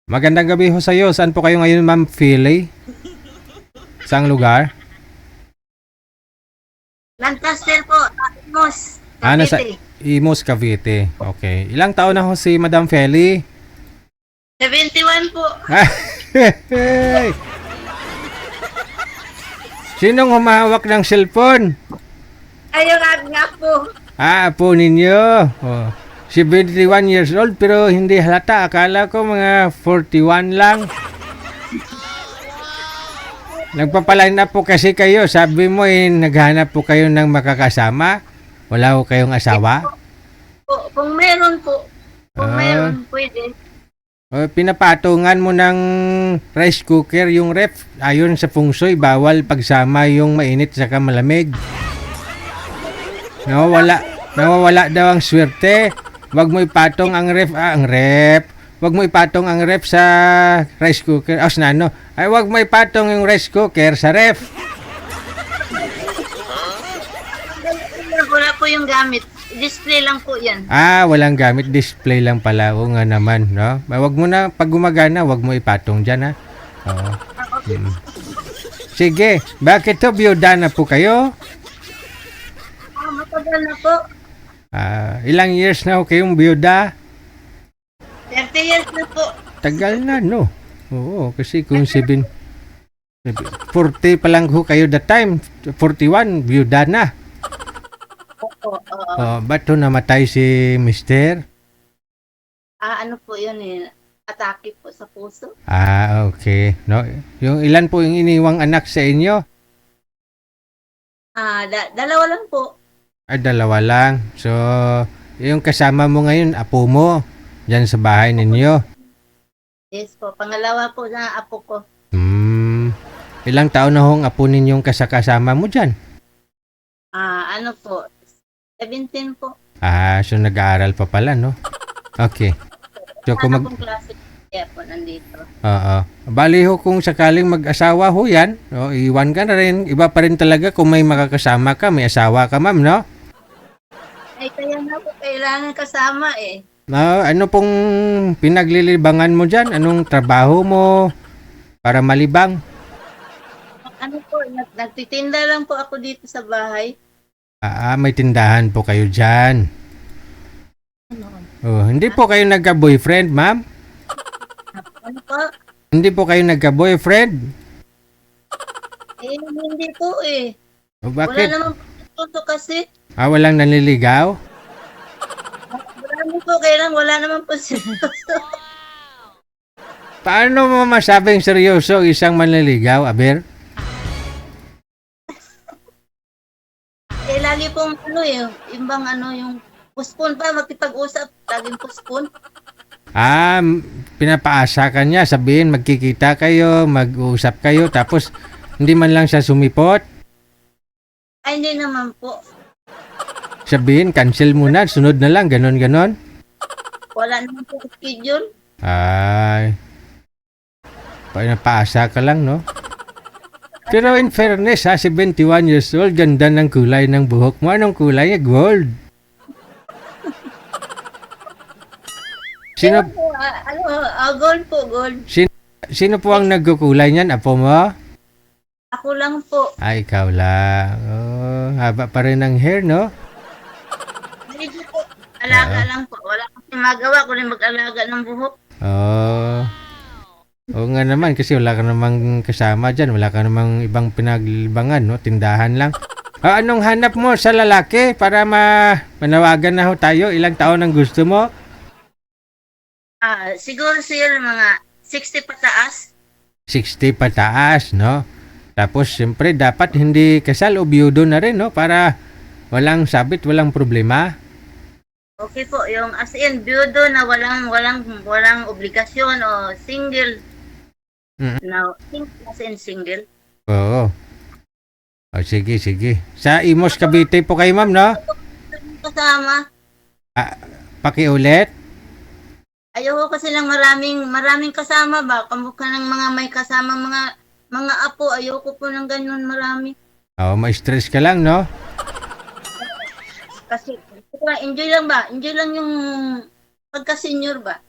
Magandang gabi ho sa iyo. Saan po kayo ngayon, Ma'am Philly? Saang lugar? Lancaster po, Mos, Nasa Cavite. Imus, Cavite. Okay. Ilang taon na ho si Madam Philly? 71 po. Hey! Sinong humahawak ng cellphone? Ayun nga po. Po ninyo. Oh. 71 years old pero hindi halata. Akala ko mga 41 lang. Nagpapaline up po kasi kayo. Sabi mo naghanap po kayo ng makakasama. Wala po kayong asawa? Kung meron po. Kung Ah. meron, pwede. Pinapatungan mo ng rice cooker yung ref. Ayon sa feng shui, bawal pagsama yung mainit sa malamig. Nawawala daw ang swerte. Wag mo ipatong ang ref. Wag mo ipatong ang ref sa rice cooker. Ay, wag mo ipatong yung rice cooker sa ref. Wala po yung gamit. Display lang po yan. Walang gamit. Display lang pala. O nga naman, no? Wag mo na, pag gumagana, wag mo ipatong dyan, ha? Oo. Sige. Bakit to? Biyuda na po kayo? Matagal na po. Ilang years na ho kayong biyuda? 30 years na po. Tagal na, no? Oo, kasi kung 40 pa lang ho kayo that time. 41, biyuda na. Opo. Ba't ho namatay si Mister? Ano po yun atake po sa puso. Okay. No? Yung ilan po yung iniwang anak sa inyo? Dalawa lang po. Dalawa lang. So, yung kasama mo ngayon, apo mo, dyan sa bahay ninyo. Yes po. Pangalawa po na apo ko. Ilang taon na hong apo ninyong kasama mo dyan? Ano po? 17 po. So nag-aaral pa pala, no? Okay. So, Ano pong klase kaya po nandito? Bali ho kung sakaling mag-asawa ho yan, iwan ka na rin. Iba pa rin talaga kung may makakasama ka, may asawa ka, ma'am, no? Ay, kaya na po kailangan kasama Ano pong pinaglilibangan mo dyan? Anong trabaho mo para malibang? Ano po, nagtitinda lang po ako dito sa bahay. May tindahan po kayo dyan. Hindi po kayo nagka-boyfriend, ma'am? Ano po? Hindi po kayo nagka-boyfriend? Hindi po Wala Bakit? naman po ito kasi. Walang nanliligaw? Marami po, kailan wala naman po seryoso. Paano mo masabing seryoso isang manliligaw, Aber? Lagi pong yung bang yung postpone pa, magkipag-usap, laging postpone. Pinapaasa ka niya, sabihin magkikita kayo, mag-uusap kayo, tapos hindi man lang siya sumipot. Ay, hindi naman po. Sabihin, cancel muna, sunod na lang, ganon. Wala naman po schedule. Pinapaasa ka lang, no? Pero in fairness, 71 years old, ganda ng kulay ng buhok mo. Anong kulay niya? Gold. Sino, Po, gold po, gold. sino po ang nagkukulay niyan? Apo mo? Ako lang po. Ikaw lang. Haba pa rin ng hair, no? Medyo po, alaga lang po. Wala akong magawa, kundi mag-alaga ng buhok. Oo nga naman, kasi wala ka namang kasama dyan. Wala ka namang ibang pinaglibangan, no? Tindahan lang. Anong hanap mo sa lalaki para manawagan na ho tayo? Ilang taon ang gusto mo? Siguro sir, mga 60 pataas. 60 pataas, no? Tapos, siyempre, dapat hindi kasal o biyudo na rin, no? Para walang sabit, walang problema. Okay po, yung as in, biyudo na walang obligasyon o single. Now, as in single. Oo. Sige. Sa Imus, Cavite po kayo, ma'am, no? Kasama. Pakiulit. Ayoko kasi lang maraming kasama ba? Kamukha ng mga may kasama mga apo. Ayoko po ng ganun marami. Ma-stress ka lang, no? Kasi enjoy lang ba? Enjoy lang yung pagka-senior ba?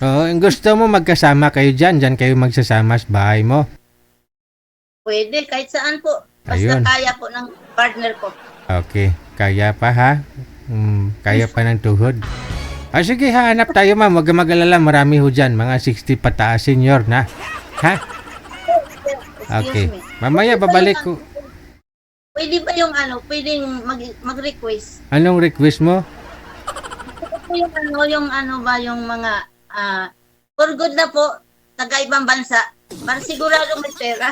Oo, gusto mo magkasama kayo dyan kayo magsasama sa bahay mo. Pwede, kahit saan po. Basta Ayun. kaya po ng partner ko. Okay, kaya pa ha? Kaya pa ng tuhod. Sige, hanap tayo ma'am. Huwag kang mag-alala, marami ho dyan. Mga 60 pataas senior na. Ha? Okay. Excuse me. Mamaya babalik ko. Pwede ba yung pwedeng mag-request? Anong request mo? Yung yung mga for good na po, taga ibang bansa, para sigurado may pera.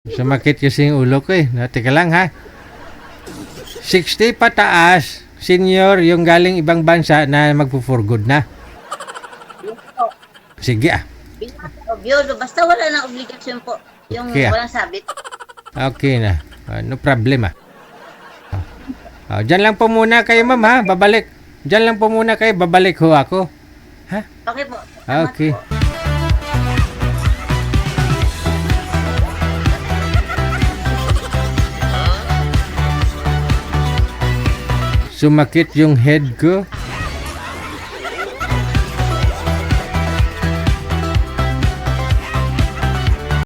Sumakit kasi yung ulo ko eh. Teka lang ha. 60 pataas, senior, yung galing ibang bansa na magpo-for good na. Sige ah. Biyolo, basta wala na obligasyon po. Yung Okay, walang sabit. Okay na. No problem ah. Diyan lang po muna kayo ma'am ha. Babalik. Diyan lang po muna kayo. Babalik ho ako. Okay po. Salamat Okay. po. Sumakit yung head ko.